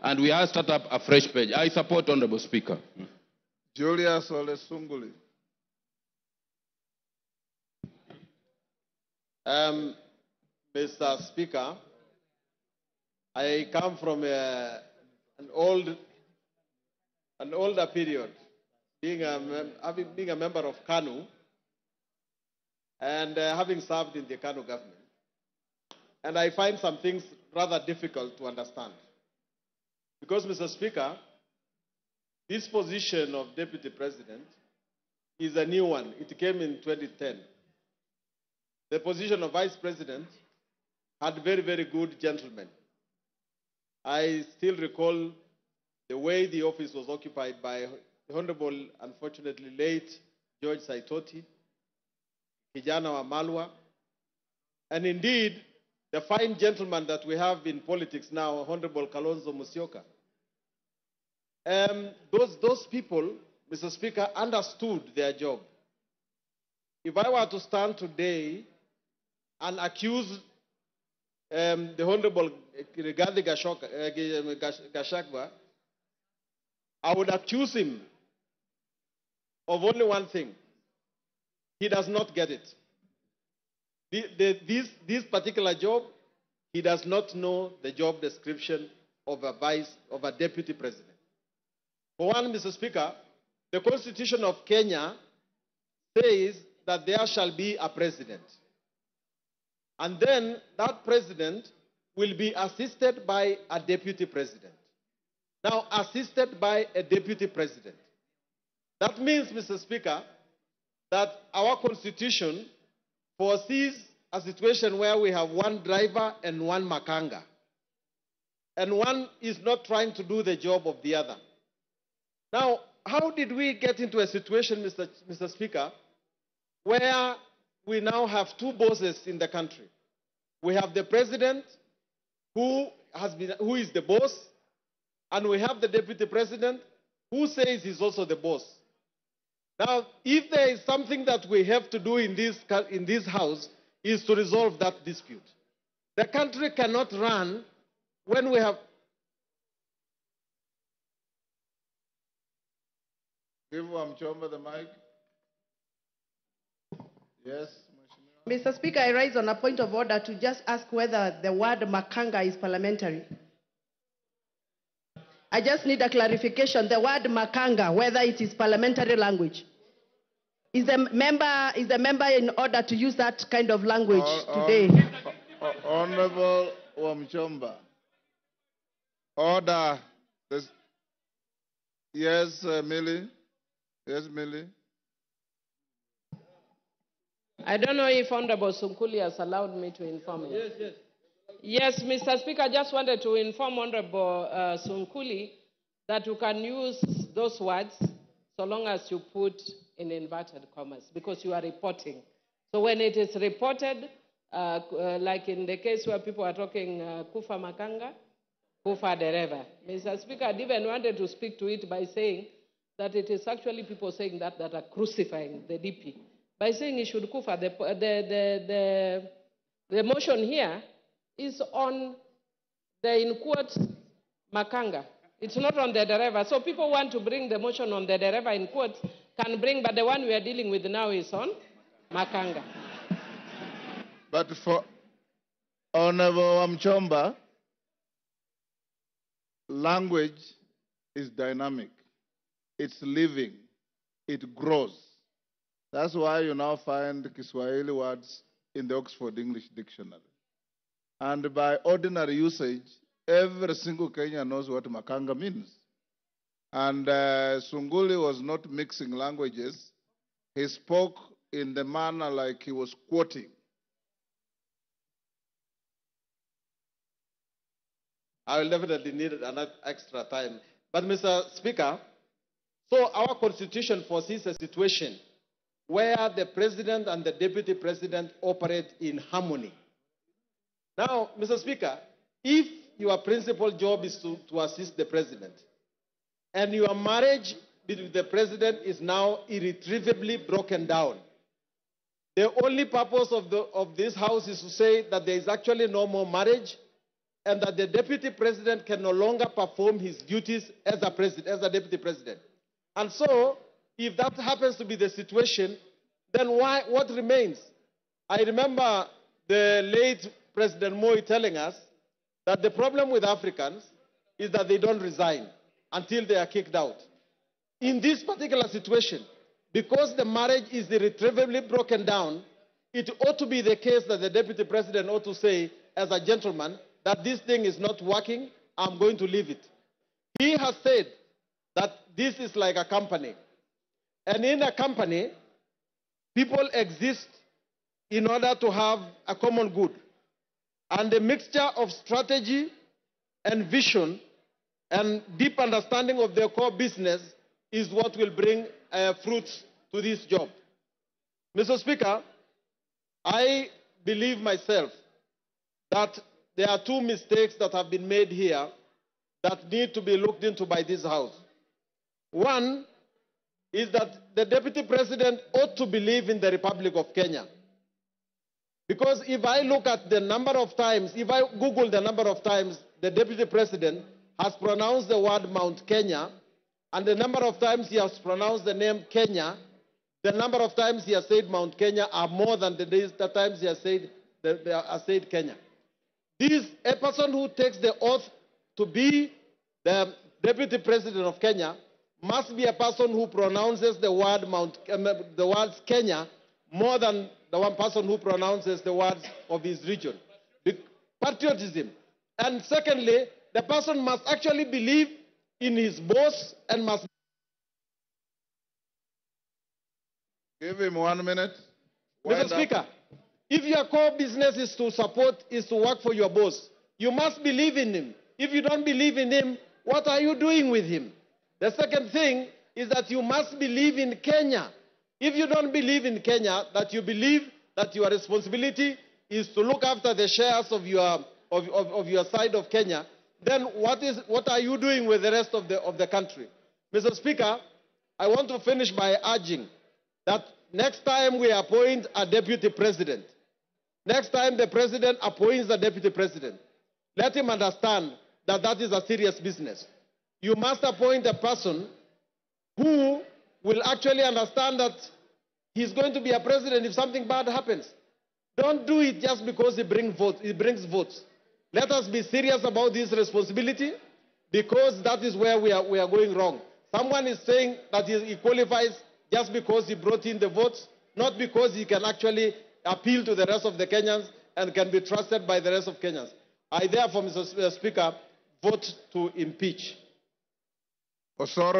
and we have start up a fresh page. I support Honorable Speaker. Julius Sunkuli. Mr. Speaker, I come from an older period, being a member of KANU and having served in the KANU government. And I find some things rather difficult to understand. Because, Mr. Speaker, this position of Deputy President is a new one. It came in 2010. The position of Vice President had very, very good gentlemen. I still recall the way the office was occupied by the Honorable, unfortunately late, George Saitoti, Kijana wa Malwa, and indeed, the fine gentleman that we have in politics now, Honorable Kalonzo Musyoka. Those people, Mr. Speaker, understood their job. If I were to stand today and accuse the Honorable Rigathi Gachagua, I would accuse him of only one thing. He does not get it. This particular job, he does not know the job description of a deputy president. For one, Mr. Speaker, the Constitution of Kenya says that there shall be a president. And then that president will be assisted by a deputy president. Now, assisted by a deputy president. That means, Mr. Speaker, that our Constitution foresees a situation where we have one driver and one makanga. And one is not trying to do the job of the other. Now, how did we get into a situation, Mr. Speaker, where we now have two bosses in the country? We have the president who is the boss, and we have the deputy president who says he's also the boss. Now, if there is something that we have to do in this house, is to resolve that dispute. The country cannot run when we have... Give Wamchomba the mic. Yes. Mr. Speaker, I rise on a point of order to just ask whether the word makanga is parliamentary. I just need a clarification. The word makanga, whether it is parliamentary language. Is the member in order to use that kind of language today? Honorable Wamchomba. Order. Yes, Millie. Yes, Millie. I don't know if Honorable Sunkuli has allowed me to inform you. Yes, yes. Yes, Mr. Speaker, I just wanted to inform Honorable Sunkuli that you can use those words so long as you put in inverted commas, because you are reporting. So when it is reported, like in the case where people are talking kufa makanga, kufa dereva. Mr. Speaker, I even wanted to speak to it by saying that it is actually people saying that are crucifying the DP. By saying he should kufa, the motion here is on the, in quotes, makanga. It's not on the dereva. So people want to bring the motion on the dereva in quotes, can bring, but the one we are dealing with now is on makanga. But for Honorable Wamchomba, language is dynamic. It's living. It grows. That's why you now find Kiswahili words in the Oxford English Dictionary. And by ordinary usage, every single Kenyan knows what makanga means. And Sunguli was not mixing languages. He spoke in the manner like he was quoting. I will definitely need another extra time. But, Mr. Speaker, so our Constitution foresees a situation where the president and the deputy president operate in harmony. Now, Mr. Speaker, if your principal job is to assist the president, and your marriage with the president is now irretrievably broken down, the only purpose of this house is to say that there is actually no more marriage, and that the deputy president can no longer perform his duties as a deputy president. And so, if that happens to be the situation, then what remains? I remember the late President Moi telling us that the problem with Africans is that they don't resign until they are kicked out. In this particular situation, because the marriage is irretrievably broken down, it ought to be the case that the deputy president ought to say, as a gentleman, that this thing is not working, I'm going to leave it. He has said that this is like a company. And in a company, people exist in order to have a common good. And the mixture of strategy and vision and deep understanding of their core business is what will bring fruits to this job. Mr. Speaker, I believe myself that there are two mistakes that have been made here that need to be looked into by this House. One is that the Deputy President ought to believe in the Republic of Kenya. Because if I look at the number of times, if I Google the number of times the Deputy President has pronounced the word Mount Kenya, and the number of times he has pronounced the name Kenya, the number of times he has said Mount Kenya are more than the times he has said Kenya. A person who takes the oath to be the Deputy President of Kenya must be a person who pronounces the words Kenya more than the one person who pronounces the words of his region. Patriotism. And secondly, the person must actually believe in his boss and must... Give him 1 minute. Mr. Speaker, if your core business is to work for your boss, you must believe in him. If you don't believe in him, what are you doing with him? The second thing is that you must believe in Kenya. If you don't believe in Kenya, that you believe that your responsibility is to look after the shares of your side of Kenya, then what are you doing with the rest of the country? Mr. Speaker, I want to finish by urging that next time we appoint a deputy president, next time the president appoints a deputy president, let him understand that that is a serious business. You must appoint a person who will actually understand that he's going to be a president if something bad happens. Don't do it just because he brings votes. Let us be serious about this responsibility, because that is where we are going wrong. Someone is saying that he qualifies just because he brought in the votes, not because he can actually appeal to the rest of the Kenyans and can be trusted by the rest of Kenyans. I therefore, Mr. Speaker, vote to impeach. Osoro.